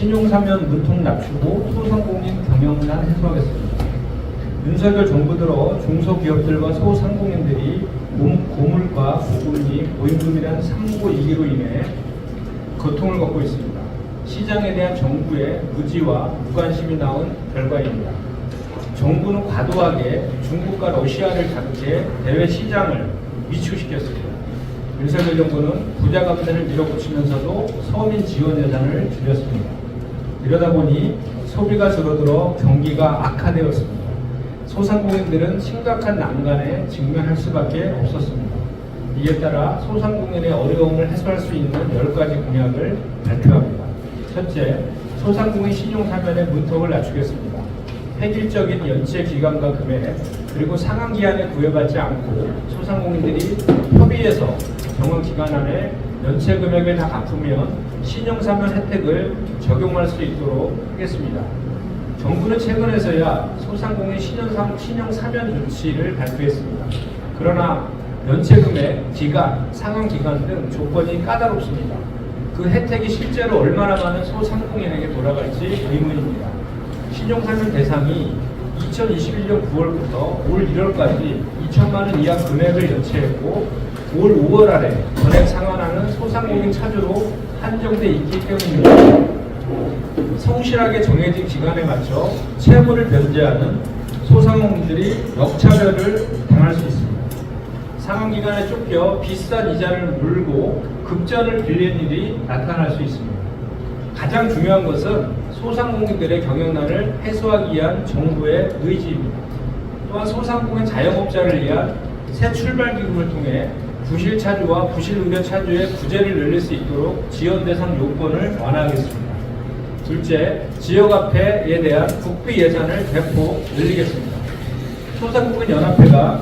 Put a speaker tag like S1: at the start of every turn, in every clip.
S1: 신용사면 문통 낮추고 소상공인 경영난 해소하겠습니다. 윤석열 정부 들어 중소기업들과 소상공인들이 고물가, 고금리, 고임금이라는 3고 2기로 인해 고통을 겪고 있습니다. 시장에 대한 정부의 무지와 무관심이 나온 결과입니다. 정부는 과도하게 중국과 러시아를 자극해 대외 시장을 위축시켰습니다. 윤석열 정부는 부자 감세를 밀어붙이면서도 서민 지원 예산을 줄였습니다. 이러다 보니 소비가 줄어들어 경기가 악화되었습니다. 소상공인들은 심각한 난관에 직면할 수밖에 없었습니다. 이에 따라 소상공인의 어려움을 해소할 수 있는 10가지 공약을 발표합니다. 첫째, 소상공인 신용사면의 문턱을 낮추겠습니다. 획일적인 연체 기간과 금액, 그리고 상한 기한에 구애받지 않고 소상공인들이 협의해서 정한 기간 안에 연체 금액을 다 갚으면 신용사면 혜택을 적용할 수 있도록 하겠습니다. 정부는 최근에서야 소상공인 신용사면 조치를 발표했습니다. 그러나 연체 금액, 기간, 상한 기간 등 조건이 까다롭습니다. 그 혜택이 실제로 얼마나 많은 소상공인에게 돌아갈지 의문입니다. 신용사면 대상이 2021년 9월부터 올 1월까지 2천만 원 이하 금액을 연체했고 올 5월 아래 전액 상환하는 소상공인 차주로 한정돼 있기 때문입니다. 성실하게 정해진 기간에 맞춰 채무를 변제하는 소상공인들이 역차별을 당할 수 있습니다. 상환 기간에 쫓겨 비싼 이자를 물고 급전을 빌리는 일이 나타날 수 있습니다. 가장 중요한 것은 소상공인들의 경영난을 해소하기 위한 정부의 의지입니다. 또한 소상공인 자영업자를 위한 새 출발기금을 통해 부실 차주와 부실 의뢰 차주의 구제를 늘릴 수 있도록 지원 대상 요건을 완화하겠습니다. 둘째, 지역화폐에 대한 국비 예산을 대폭 늘리겠습니다. 소상공인연합회가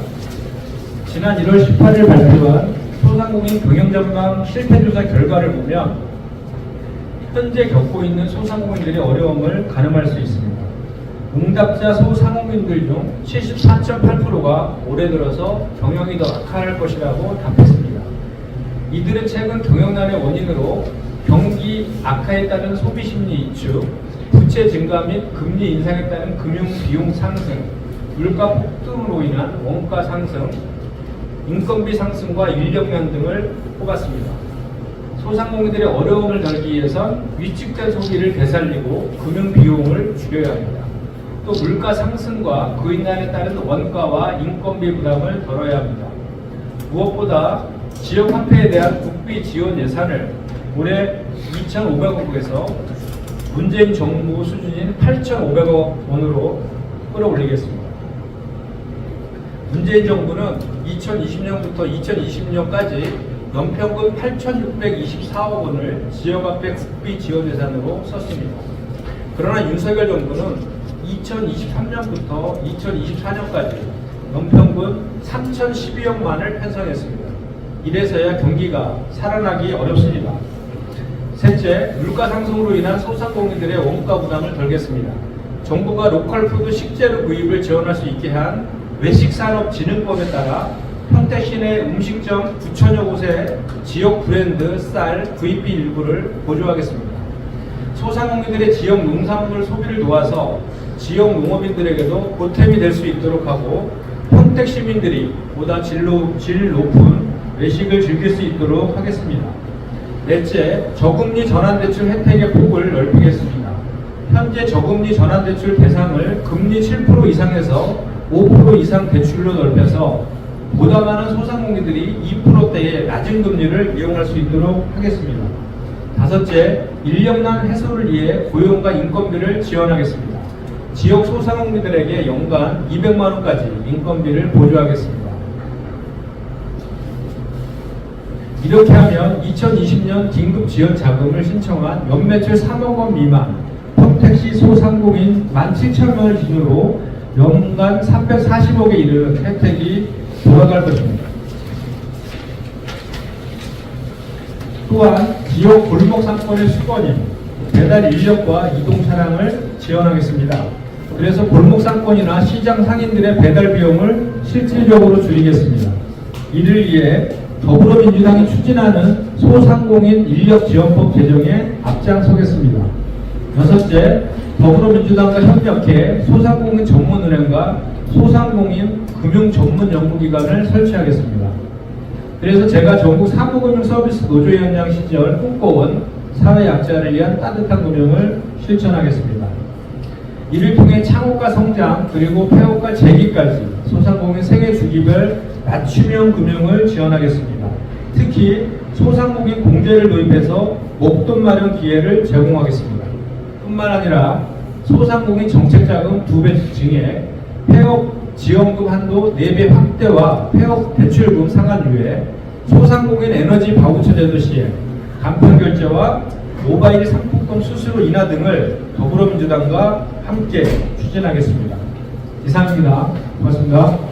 S1: 지난 1월 18일 발표한 소상공인 경영전망 실패조사 결과를 보면 현재 겪고 있는 소상공인들의 어려움을 가늠할 수 있습니다. 응답자 소상공인들 중 74.8%가 올해 들어서 경영이 더 악화할 것이라고 답했습니다. 이들은 최근 경영난의 원인으로 경기 악화에 따른 소비심리 위축, 부채 증가 및 금리 인상에 따른 금융비용 상승, 물가 폭등으로 인한 원가 상승, 인건비 상승과 인력난 등을 꼽았습니다. 소상공인들의 어려움을 덜기 위해선 위축된 소비를 되살리고 금융비용을 줄여야 합니다. 또 물가 상승과 그 인하에 따른 원가와 인건비 부담을 덜어야 합니다. 무엇보다 지역화폐에 대한 국비 지원 예산을 올해 2,500억에서 문재인 정부 수준인 8,500억 원으로 끌어올리겠습니다. 문재인 정부는 2020년부터 2020년까지 연평균 8,624억 원을 지역화폐 국비 지원 예산으로 썼습니다. 그러나 윤석열 정부는 2023년부터 2024년까지 연평균 3,012억만을 편성했습니다. 이래서야 경기가 살아나기 어렵습니다. 셋째, 물가 상승으로 인한 소상공인들의 원가 부담을 덜겠습니다. 정부가 로컬푸드 식재료 구입을 지원할 수 있게 한 외식산업진흥법에 따라 평택 시내 음식점 9천여 곳에 지역 브랜드 쌀 구입비 일부를 보조하겠습니다. 소상공인들의 지역 농산물 소비를 도와서 지역 농업인들에게도 보탬이 될 수 있도록 하고 평택 시민들이 보다 질 높은 외식을 즐길 수 있도록 하겠습니다. 넷째, 저금리 전환대출 혜택의 폭을 넓히겠습니다. 현재 저금리 전환대출 대상을 금리 7% 이상에서 5% 이상 대출로 넓혀서 보다 많은 소상공인들이 2%대의 낮은 금리를 이용할 수 있도록 하겠습니다. 다섯째, 인력난 해소를 위해 고용과 인건비를 지원하겠습니다. 지역 소상공인들에게 연간 200만 원까지 인건비를 보조하겠습니다. 이렇게 하면 2020년 긴급 지원 자금을 신청한 연매출 3억 원 미만 평택시 소상공인 17,000명을 기준으로 연간 340억에 이르는 혜택이 돌아갈 것입니다. 또한 지역 골목 상권의 수거님, 배달 인력과 이동 차량을 지원하겠습니다. 그래서 골목 상권이나 시장 상인들의 배달 비용을 실질적으로 줄이겠습니다. 이를 위해 더불어민주당이 추진하는 소상공인 인력지원법 개정에 앞장서겠습니다. 여섯째, 더불어민주당과 협력해 소상공인 전문은행과 소상공인 금융 전문 연구기관을 설치하겠습니다. 그래서 제가 전국 사무금융서비스 노조위원장 시절 꿈꿔온 사회약자를 위한 따뜻한 금융을 실천하겠습니다. 이를 통해 창업과 성장 그리고 폐업과 재기까지 소상공인 생애 주기별 맞춤형 금융을 지원하겠습니다. 특히 소상공인 공제를 도입해서 목돈 마련 기회를 제공하겠습니다. 뿐만 아니라 소상공인 정책자금 2배 증액, 폐업 지원금 한도 4배 확대와 폐업 대출금 상한유예, 소상공인 에너지 바우처 제도 시행, 간편결제와 모바일 상품권 수수료 인하 등을 더불어민주당과 함께 추진하겠습니다. 이상입니다. 고맙습니다.